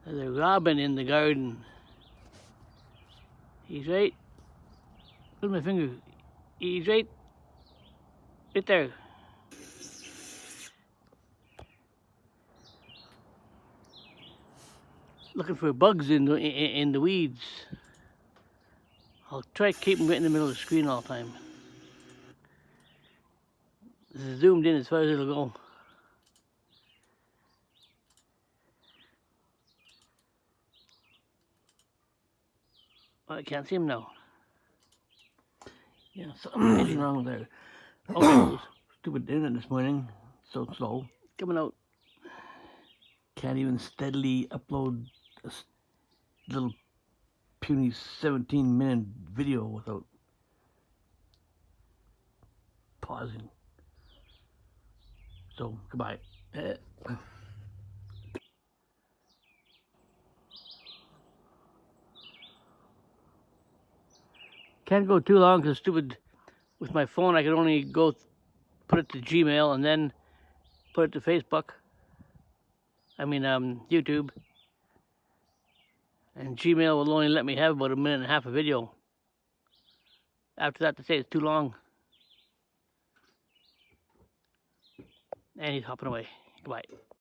There's a robin in the garden. He's right. Look at my finger. He's right there. Looking for bugs in the weeds. I'll try to keep him right in the middle of the screen all the time. This is zoomed in as far as it'll go. Oh, I can't see him now. Yeah, something's wrong there. Okay, stupid internet this morning. So slow. Coming out. Can't even steadily upload a little puny 17-minute video without pausing. So, goodbye. Can't go too long because stupid, with my phone I can only go put it to Gmail and then put it to Facebook. I mean YouTube. And Gmail will only let me have about 1.5 minutes of video. After that, they say it's too long. And he's hopping away. Goodbye.